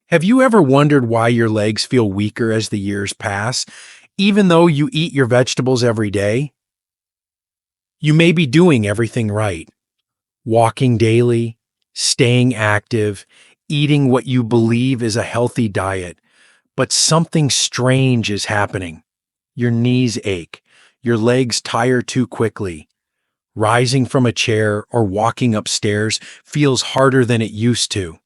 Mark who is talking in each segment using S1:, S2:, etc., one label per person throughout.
S1: Have you ever wondered why your legs feel weaker as the years pass, even though you eat your vegetables every day? You may be doing everything right, walking daily, staying active, eating what you believe is a healthy diet, but something strange is happening. Your knees ache, your legs tire too quickly. Rising from a chair or walking upstairs feels harder than it used to.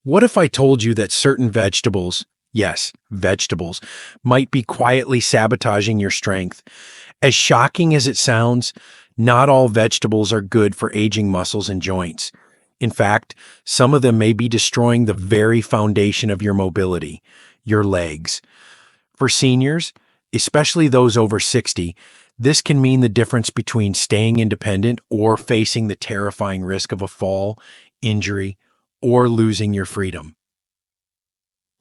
S1: What if I told you that certain vegetables, yes, vegetables, might be quietly sabotaging your strength? As shocking as it sounds, not all vegetables are good for aging muscles and joints. In fact, some of them may be destroying the very foundation of your mobility, your legs. For seniors, especially those over 60, this can mean the difference between staying independent or facing the terrifying risk of a fall, injury, or losing your freedom.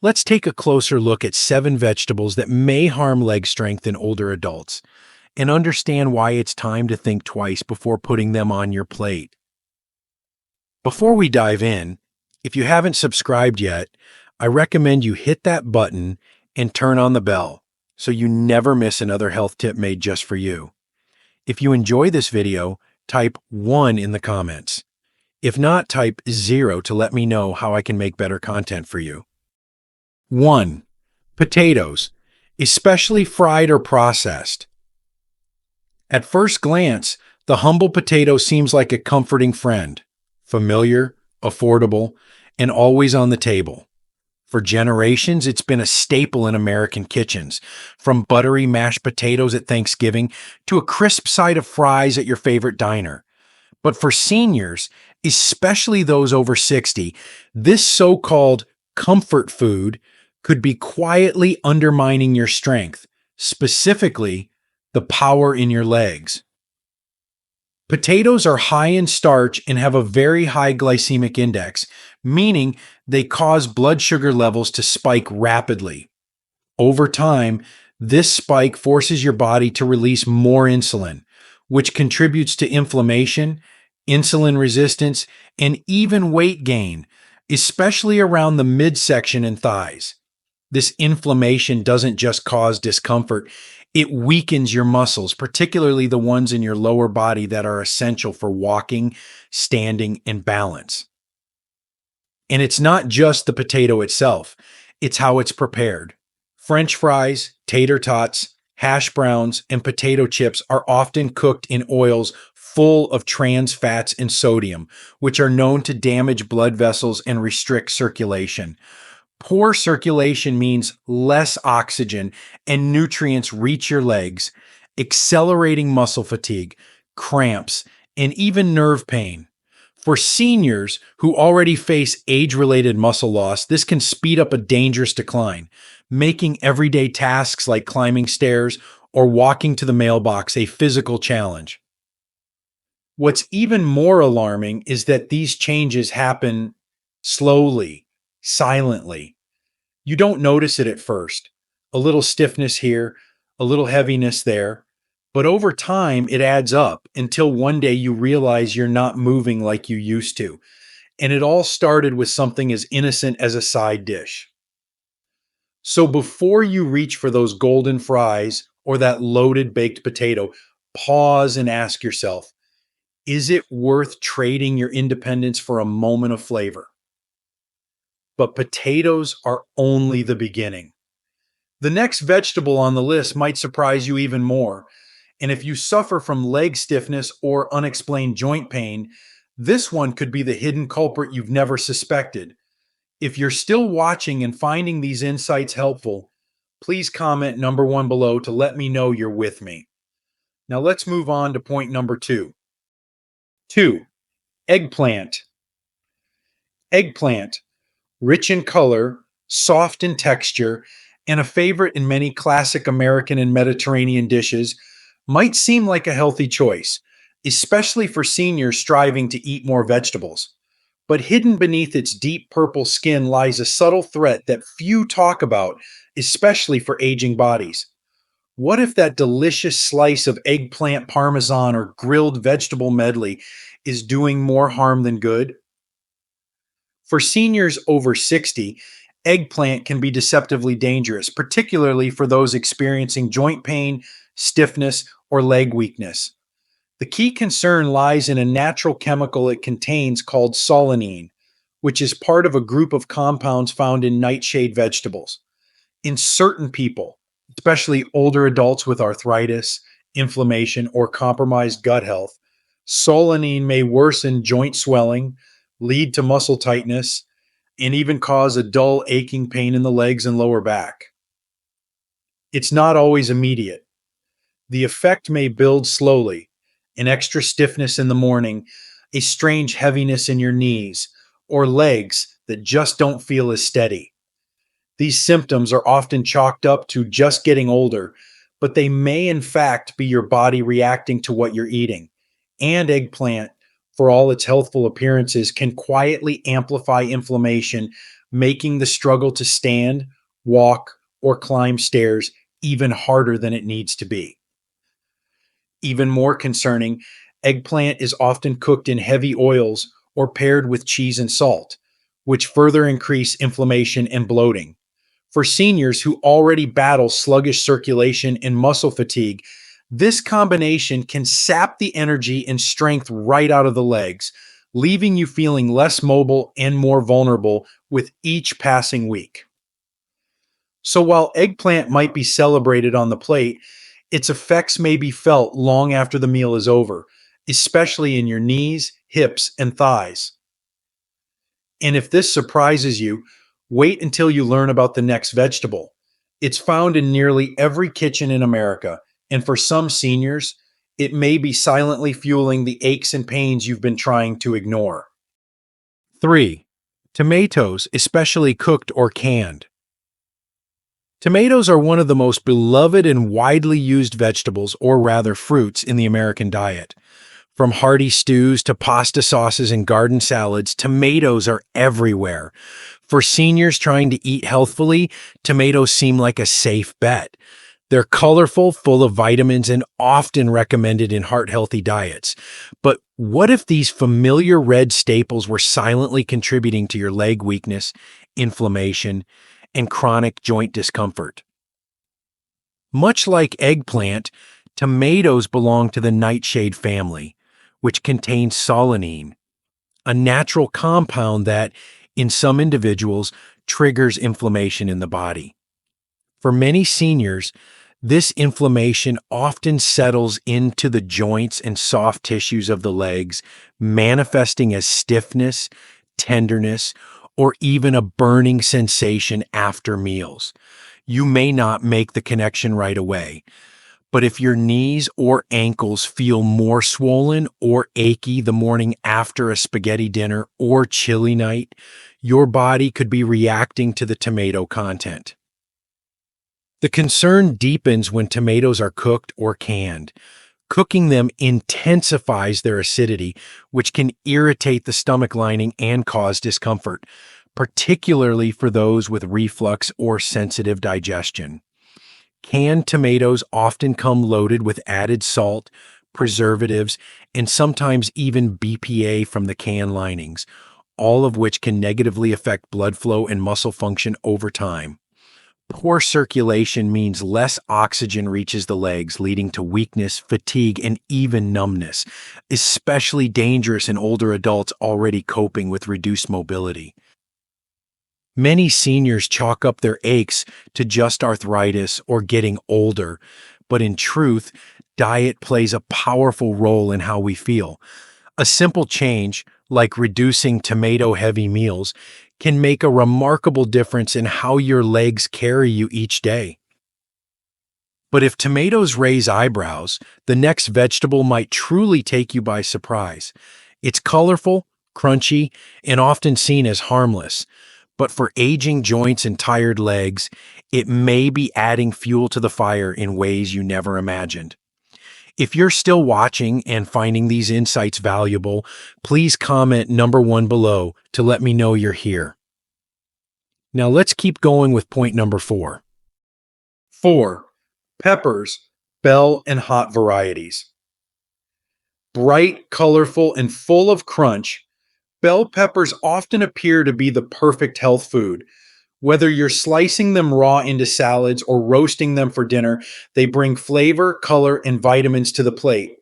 S1: Let's take a closer look at 7 vegetables that may harm leg strength in older adults and understand why it's time to think twice before putting them on your plate. Before we dive in, if you haven't subscribed yet, I recommend you hit that button and turn on the bell so you never miss another health tip made just for you. If you enjoy this video, type 1 in the comments. If not, type 0 to let me know how I can make better content for you. 1. Potatoes, especially fried or processed. At first glance, the humble potato seems like a comforting friend, familiar, affordable, and always on the table. For generations, it's been a staple in American kitchens, from buttery mashed potatoes at Thanksgiving to a crisp side of fries at your favorite diner. But for seniors, especially those over 60, this so-called comfort food could be quietly undermining your strength, specifically the power in your legs. Potatoes are high in starch and have a very high glycemic index, meaning they cause blood sugar levels to spike rapidly. Over time, this spike forces your body to release more insulin, which contributes to inflammation, insulin resistance, and even weight gain, especially around the midsection and thighs. This inflammation doesn't just cause discomfort, it weakens your muscles, particularly the ones in your lower body that are essential for walking, standing, and balance. And it's not just the potato itself, it's how it's prepared. French fries, tater tots, hash browns, and potato chips are often cooked in oils full of trans fats and sodium, which are known to damage blood vessels and restrict circulation. Poor circulation means less oxygen and nutrients reach your legs, accelerating muscle fatigue, cramps, and even nerve pain. For seniors who already face age-related muscle loss, this can speed up a dangerous decline, making everyday tasks like climbing stairs or walking to the mailbox a physical challenge. What's even more alarming is that these changes happen slowly, silently. You don't notice it at first. A little stiffness here, a little heaviness there. But over time, it adds up until one day you realize you're not moving like you used to. And it all started with something as innocent as a side dish. So before you reach for those golden fries or that loaded baked potato, pause and ask yourself, is it worth trading your independence for a moment of flavor? But potatoes are only the beginning. The next vegetable on the list might surprise you even more. And if you suffer from leg stiffness or unexplained joint pain, this one could be the hidden culprit you've never suspected. If you're still watching and finding these insights helpful, please comment number 1 below to let me know you're with me. Now let's move on to point number 2. 2. Eggplant. Eggplant, rich in color, soft in texture, and a favorite in many classic American and Mediterranean dishes, might seem like a healthy choice, especially for seniors striving to eat more vegetables. But hidden beneath its deep purple skin lies a subtle threat that few talk about, especially for aging bodies. What if that delicious slice of eggplant parmesan or grilled vegetable medley is doing more harm than good? For seniors over 60, eggplant can be deceptively dangerous, particularly for those experiencing joint pain, stiffness, or leg weakness. The key concern lies in a natural chemical it contains called solanine, which is part of a group of compounds found in nightshade vegetables. In certain people, especially older adults with arthritis, inflammation, or compromised gut health, solanine may worsen joint swelling, lead to muscle tightness, and even cause a dull aching pain in the legs and lower back. It's not always immediate. The effect may build slowly, an extra stiffness in the morning, a strange heaviness in your knees, or legs that just don't feel as steady. These symptoms are often chalked up to just getting older, but they may in fact be your body reacting to what you're eating. And eggplant, for all its healthful appearances, can quietly amplify inflammation, making the struggle to stand, walk, or climb stairs even harder than it needs to be. Even more concerning, eggplant is often cooked in heavy oils or paired with cheese and salt, which further increase inflammation and bloating. For seniors who already battle sluggish circulation and muscle fatigue, this combination can sap the energy and strength right out of the legs, leaving you feeling less mobile and more vulnerable with each passing week. So while eggplant might be celebrated on the plate, its effects may be felt long after the meal is over, especially in your knees, hips, and thighs. And if this surprises you, wait until you learn about the next vegetable. It's found in nearly every kitchen in America, and for some seniors, it may be silently fueling the aches and pains you've been trying to ignore. 3. Tomatoes, especially cooked or canned. Tomatoes are one of the most beloved and widely used vegetables, or rather fruits, in the American diet. From hearty stews to pasta sauces and garden salads, tomatoes are everywhere. For seniors trying to eat healthfully, tomatoes seem like a safe bet. They're colorful, full of vitamins, and often recommended in heart-healthy diets. But what if these familiar red staples were silently contributing to your leg weakness, inflammation, and chronic joint discomfort? Much like eggplant, tomatoes belong to the nightshade family, which contains solanine, a natural compound that, in some individuals, triggers inflammation in the body. For many seniors, this inflammation often settles into the joints and soft tissues of the legs, manifesting as stiffness, tenderness, or even a burning sensation after meals. You may not make the connection right away, but if your knees or ankles feel more swollen or achy the morning after a spaghetti dinner or chili night, your body could be reacting to the tomato content. The concern deepens when tomatoes are cooked or canned. Cooking them intensifies their acidity, which can irritate the stomach lining and cause discomfort, particularly for those with reflux or sensitive digestion. Canned tomatoes often come loaded with added salt, preservatives, and sometimes even BPA from the can linings, all of which can negatively affect blood flow and muscle function over time. Poor circulation means less oxygen reaches the legs, leading to weakness, fatigue, and even numbness, especially dangerous in older adults already coping with reduced mobility. Many seniors chalk up their aches to just arthritis or getting older, but in truth, diet plays a powerful role in how we feel. A simple change, like reducing tomato-heavy meals, can make a remarkable difference in how your legs carry you each day. But if tomatoes raise eyebrows, the next vegetable might truly take you by surprise. It's colorful, crunchy, and often seen as harmless. But for aging joints and tired legs, it may be adding fuel to the fire in ways you never imagined. If you're still watching and finding these insights valuable, please comment number 1 below to let me know you're here. Now let's keep going with point number 4. 4. Peppers, bell and hot varieties. Bright, colorful, and full of crunch, Bell peppers often appear to be the perfect health food. Whether you're slicing them raw into salads or roasting them for dinner, they bring flavor, color, and vitamins to the plate.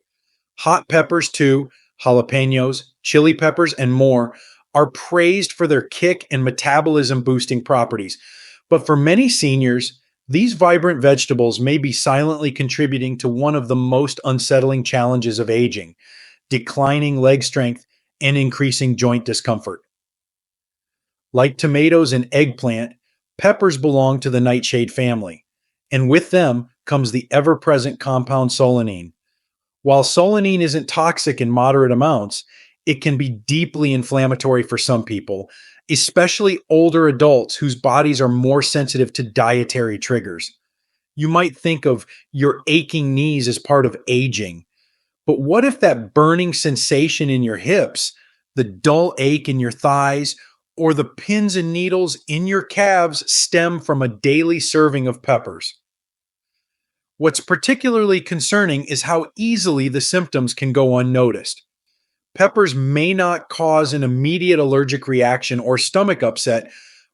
S1: Hot peppers, too, jalapenos, chili peppers, and more, are praised for their kick and metabolism boosting properties. But for many seniors, these vibrant vegetables may be silently contributing to one of the most unsettling challenges of aging: declining leg strength and increasing joint discomfort. Like tomatoes and eggplant, peppers belong to the nightshade family, and with them comes the ever present compound solanine. While solanine isn't toxic in moderate amounts, it can be deeply inflammatory for some people, especially older adults whose bodies are more sensitive to dietary triggers. You might think of your aching knees as part of aging, but what if that burning sensation in your hips, the dull ache in your thighs, or the pins and needles in your calves stem from a daily serving of peppers? What's particularly concerning is how easily the symptoms can go unnoticed. Peppers may not cause an immediate allergic reaction or stomach upset,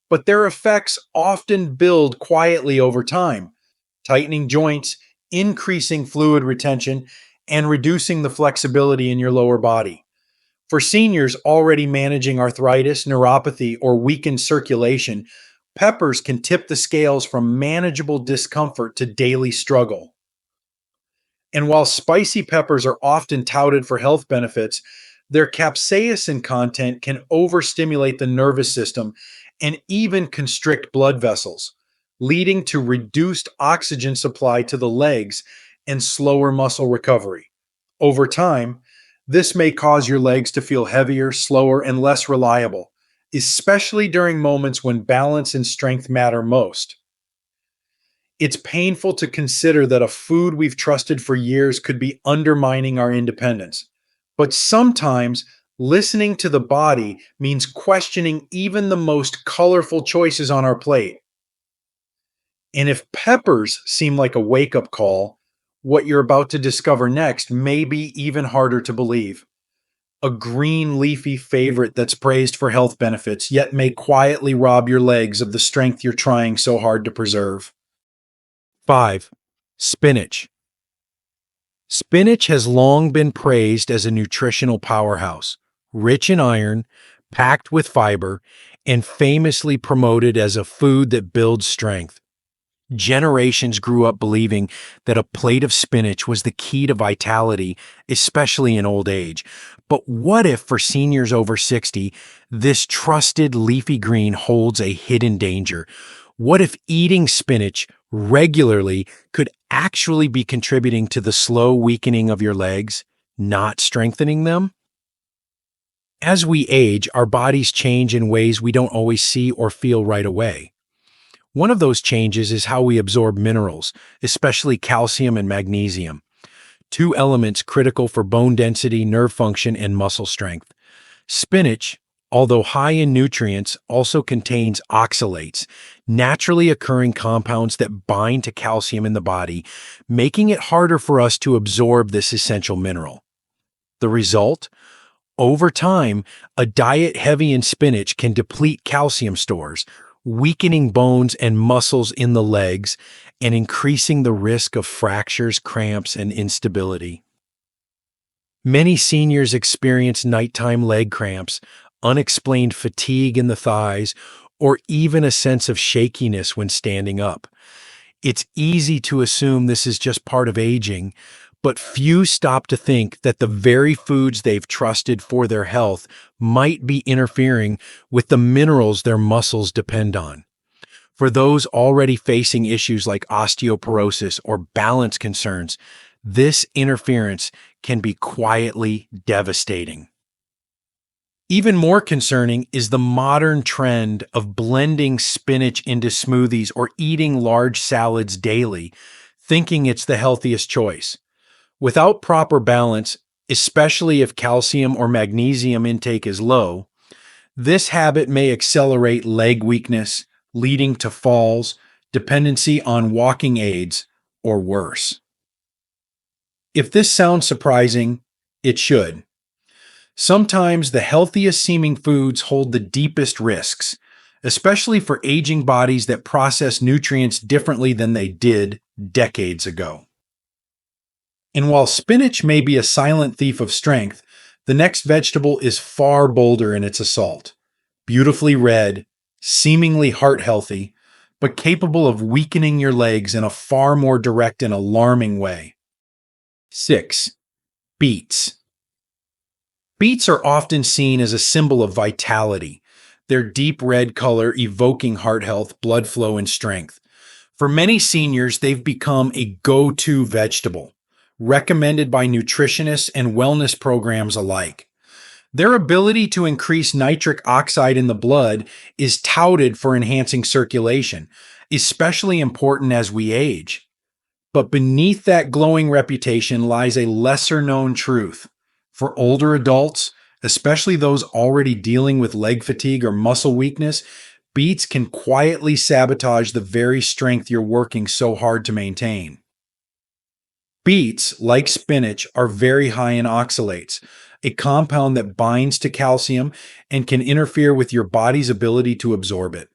S1: but their effects often build quietly over time, tightening joints, increasing fluid retention, and reducing the flexibility in your lower body. For seniors already managing arthritis, neuropathy, or weakened circulation, peppers can tip the scales from manageable discomfort to daily struggle. And while spicy peppers are often touted for health benefits, their capsaicin content can overstimulate the nervous system and even constrict blood vessels, leading to reduced oxygen supply to the legs and slower muscle recovery. Over time, this may cause your legs to feel heavier, slower, and less reliable, especially during moments when balance and strength matter most. It's painful to consider that a food we've trusted for years could be undermining our independence. But sometimes listening to the body means questioning even the most colorful choices on our plate. And if peppers seem like a wake up call, what you're about to discover next may be even harder to believe. A green leafy favorite that's praised for health benefits, yet may quietly rob your legs of the strength you're trying so hard to preserve. 5. Spinach. Spinach has long been praised as a nutritional powerhouse, rich in iron, packed with fiber, and famously promoted as a food that builds strength. Generations grew up believing that a plate of spinach was the key to vitality, especially in old age. But what if, for seniors over 60, this trusted leafy green holds a hidden danger? What if eating spinach regularly could actually be contributing to the slow weakening of your legs, not strengthening them? As we age, our bodies change in ways we don't always see or feel right away. One of those changes is how we absorb minerals, especially calcium and magnesium, two elements critical for bone density, nerve function, and muscle strength. Spinach, although high in nutrients, also contains oxalates, naturally occurring compounds that bind to calcium in the body, making it harder for us to absorb this essential mineral. The result? Over time, a diet heavy in spinach can deplete calcium stores, weakening bones and muscles in the legs and increasing the risk of fractures, cramps, and instability. Many seniors experience nighttime leg cramps, unexplained fatigue in the thighs, or even a sense of shakiness when standing up. It's easy to assume this is just part of aging, but few stop to think that the very foods they've trusted for their health might be interfering with the minerals their muscles depend on. For those already facing issues like osteoporosis or balance concerns, this interference can be quietly devastating. Even more concerning is the modern trend of blending spinach into smoothies or eating large salads daily, thinking it's the healthiest choice. Without proper balance, especially if calcium or magnesium intake is low, this habit may accelerate leg weakness, leading to falls, dependency on walking aids, or worse. If this sounds surprising, it should. Sometimes the healthiest seeming foods hold the deepest risks, especially for aging bodies that process nutrients differently than they did decades ago. And while spinach may be a silent thief of strength, the next vegetable is far bolder in its assault. Beautifully red, seemingly heart healthy, but capable of weakening your legs in a far more direct and alarming way. 6. Beets. Beets are often seen as a symbol of vitality, their deep red color evoking heart health, blood flow, and strength. For many seniors, they've become a go-to vegetable, recommended by nutritionists and wellness programs alike. Their ability to increase nitric oxide in the blood is touted for enhancing circulation, especially important as we age. But beneath that glowing reputation lies a lesser-known truth. For older adults, especially those already dealing with leg fatigue or muscle weakness, beets can quietly sabotage the very strength you're working so hard to maintain. Beets, like spinach, are very high in oxalates, a compound that binds to calcium and can interfere with your body's ability to absorb it.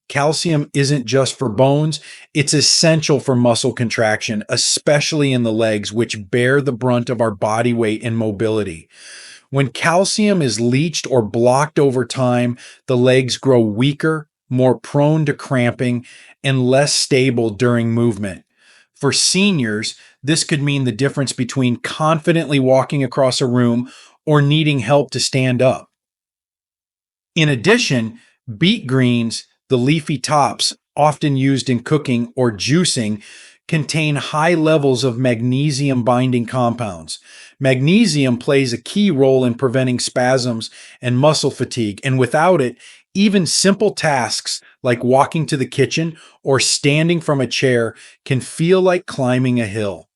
S1: Calcium isn't just for bones, it's essential for muscle contraction, especially in the legs, which bear the brunt of our body weight and mobility. When calcium is leached or blocked over time, the legs grow weaker, more prone to cramping, and less stable during movement. For seniors, this could mean the difference between confidently walking across a room or needing help to stand up. In addition, beet greens, the leafy tops, often used in cooking or juicing, contain high levels of magnesium-binding compounds. Magnesium plays a key role in preventing spasms and muscle fatigue, and without it, even simple tasks like walking to the kitchen or standing from a chair can feel like climbing a hill.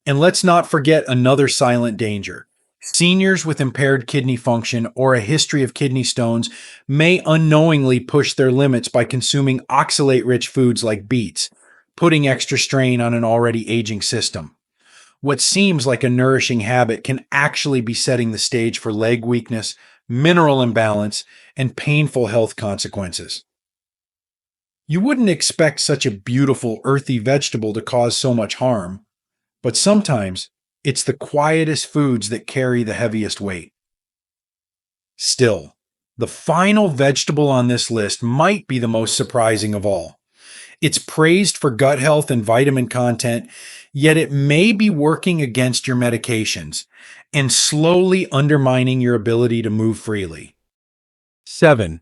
S1: And let's not forget another silent danger. Seniors with impaired kidney function or a history of kidney stones may unknowingly push their limits by consuming oxalate-rich foods like beets, putting extra strain on an already aging system. What seems like a nourishing habit can actually be setting the stage for leg weakness, mineral imbalance, and painful health consequences. You wouldn't expect such a beautiful, earthy vegetable to cause so much harm, but sometimes it's the quietest foods that carry the heaviest weight. Still, the final vegetable on this list might be the most surprising of all. It's praised for gut health and vitamin content, yet it may be working against your medications and slowly undermining your ability to move freely. 7.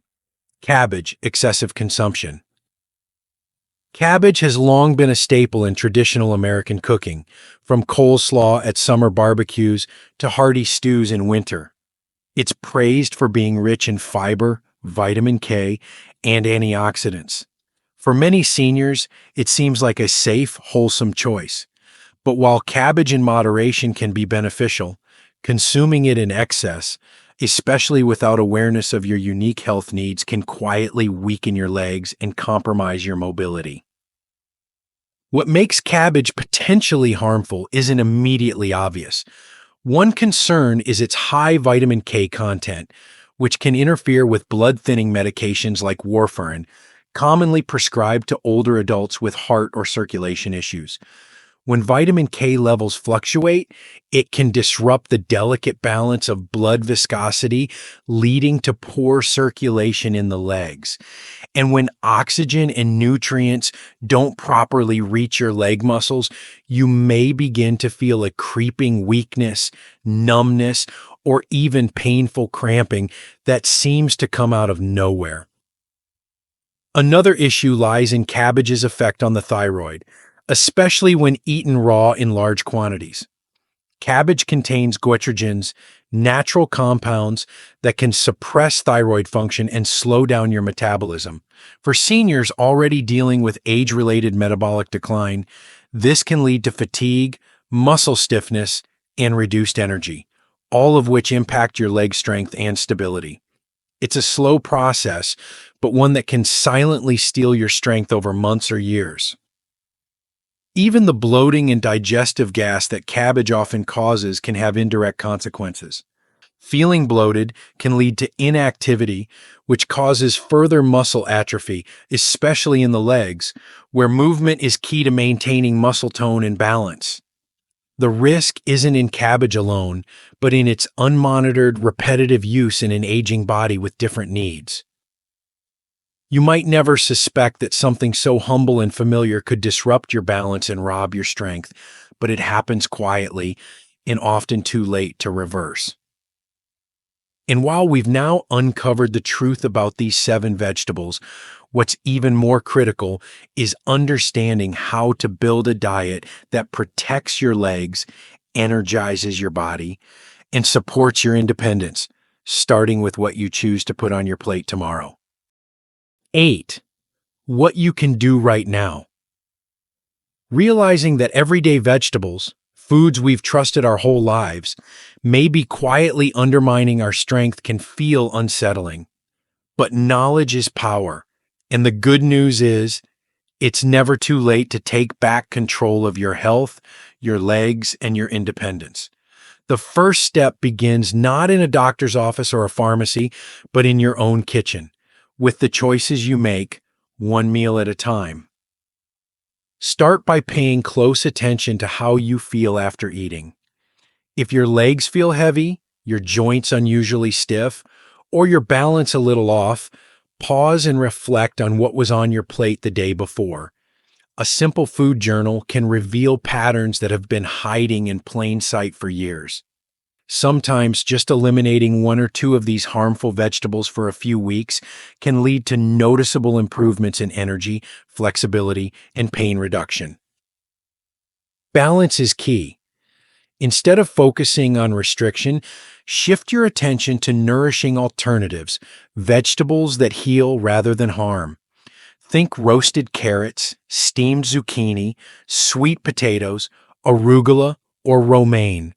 S1: Cabbage excessive consumption. Cabbage has long been a staple in traditional American cooking, from coleslaw at summer barbecues to hearty stews in winter. It's praised for being rich in fiber, vitamin K, and antioxidants. For many seniors, it seems like a safe, wholesome choice. But while cabbage in moderation can be beneficial, consuming it in excess, especially without awareness of your unique health needs, can quietly weaken your legs and compromise your mobility. What makes cabbage potentially harmful isn't immediately obvious. One concern is its high vitamin K content, which can interfere with blood-thinning medications like warfarin, commonly prescribed to older adults with heart or circulation issues. When vitamin K levels fluctuate, it can disrupt the delicate balance of blood viscosity, leading to poor circulation in the legs. And when oxygen and nutrients don't properly reach your leg muscles, you may begin to feel a creeping weakness, numbness, or even painful cramping that seems to come out of nowhere. Another issue lies in cabbage's effect on the thyroid, especially when eaten raw in large quantities. Cabbage contains goitrogens, natural compounds that can suppress thyroid function and slow down your metabolism. For seniors already dealing with age-related metabolic decline, this can lead to fatigue, muscle stiffness, and reduced energy, all of which impact your leg strength and stability. It's a slow process, but one that can silently steal your strength over months or years. Even the bloating and digestive gas that cabbage often causes can have indirect consequences. Feeling bloated can lead to inactivity, which causes further muscle atrophy, especially in the legs, where movement is key to maintaining muscle tone and balance. The risk isn't in cabbage alone, but in its unmonitored, repetitive use in an aging body with different needs. You might never suspect that something so humble and familiar could disrupt your balance and rob your strength, but it happens quietly and often too late to reverse. And while we've now uncovered the truth about these 7 vegetables, what's even more critical is understanding how to build a diet that protects your legs, energizes your body, and supports your independence, starting with what you choose to put on your plate tomorrow. 8. What you can do right now. Realizing that everyday vegetables, foods we've trusted our whole lives, may be quietly undermining our strength can feel unsettling. But knowledge is power, and the good news is, it's never too late to take back control of your health, your legs, and your independence. The first step begins not in a doctor's office or a pharmacy, but in your own kitchen, with the choices you make, one meal at a time. Start by paying close attention to how you feel after eating. If your legs feel heavy, your joints unusually stiff, or your balance a little off, pause and reflect on what was on your plate the day before. A simple food journal can reveal patterns that have been hiding in plain sight for years. Sometimes just eliminating 1 or 2 of these harmful vegetables for a few weeks can lead to noticeable improvements in energy, flexibility, and pain reduction. Balance is key. Instead of focusing on restriction, shift your attention to nourishing alternatives, vegetables that heal rather than harm. Think roasted carrots, steamed zucchini, sweet potatoes, arugula, or romaine.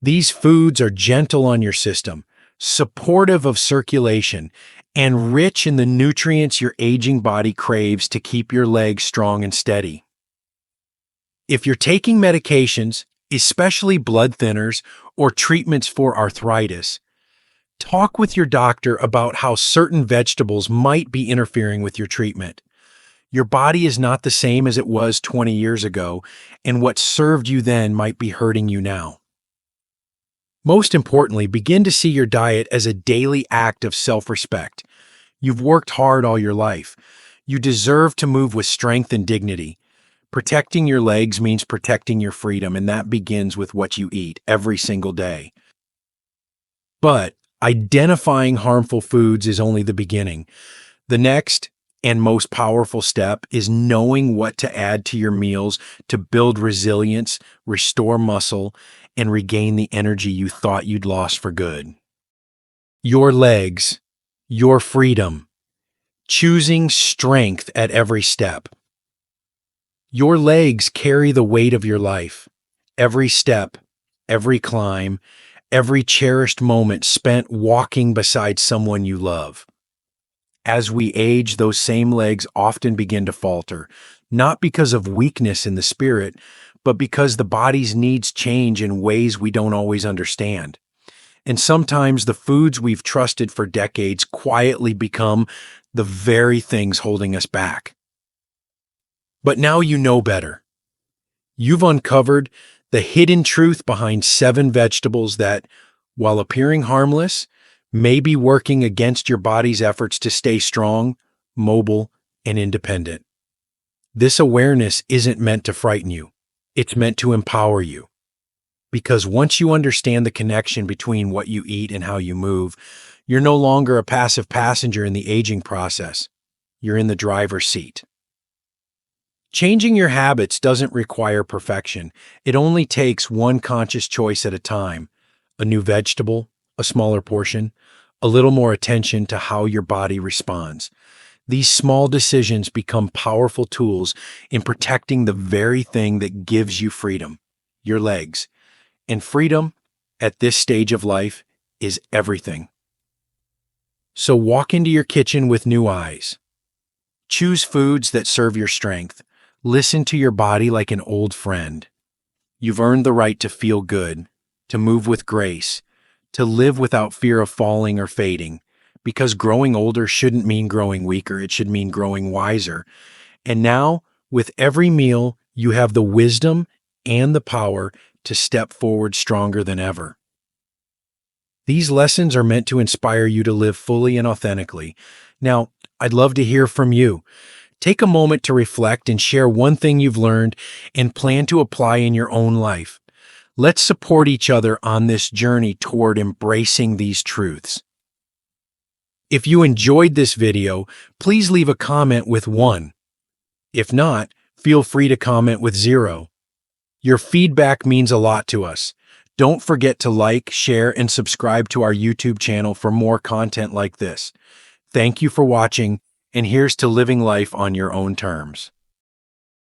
S1: These foods are gentle on your system, supportive of circulation, and rich in the nutrients your aging body craves to keep your legs strong and steady. If you're taking medications, especially blood thinners or treatments for arthritis, talk with your doctor about how certain vegetables might be interfering with your treatment. Your body is not the same as it was 20 years ago, and what served you then might be hurting you now. Most importantly, begin to see your diet as a daily act of self-respect. You've worked hard all your life. You deserve to move with strength and dignity. Protecting your legs means protecting your freedom, and that begins with what you eat every single day. But identifying harmful foods is only the beginning. The next and most powerful step is knowing what to add to your meals to build resilience, restore muscle, and regain the energy you thought you'd lost for good. Your legs, your freedom, choosing strength at every step. Your legs carry the weight of your life. Every step, every climb, every cherished moment spent walking beside someone you love. As we age, those same legs often begin to falter, not because of weakness in the spirit, but because the body's needs change in ways we don't always understand. And sometimes the foods we've trusted for decades quietly become the very things holding us back. But now you know better. You've uncovered the hidden truth behind 7 vegetables that, while appearing harmless, may be working against your body's efforts to stay strong, mobile, and independent. This awareness isn't meant to frighten you. It's meant to empower you. Because once you understand the connection between what you eat and how you move, you're no longer a passive passenger in the aging process. You're in the driver's seat. Changing your habits doesn't require perfection. It only takes one conscious choice at a time. A new vegetable, a smaller portion, a little more attention to how your body responds. These small decisions become powerful tools in protecting the very thing that gives you freedom, your legs. And freedom, at this stage of life, is everything. So walk into your kitchen with new eyes. Choose foods that serve your strength. Listen to your body like an old friend. You've earned the right to feel good, to move with grace, to live without fear of falling or fading, because growing older shouldn't mean growing weaker, it should mean growing wiser. And now, with every meal, you have the wisdom and the power to step forward stronger than ever. These lessons are meant to inspire you to live fully and authentically. Now, I'd love to hear from you. Take a moment to reflect and share one thing you've learned and plan to apply in your own life. Let's support each other on this journey toward embracing these truths. If you enjoyed this video, please leave a comment with 1. If not, feel free to comment with 0. Your feedback means a lot to us. Don't forget to like, share, and subscribe to our YouTube channel for more content like this. Thank you for watching, and here's to living life on your own terms.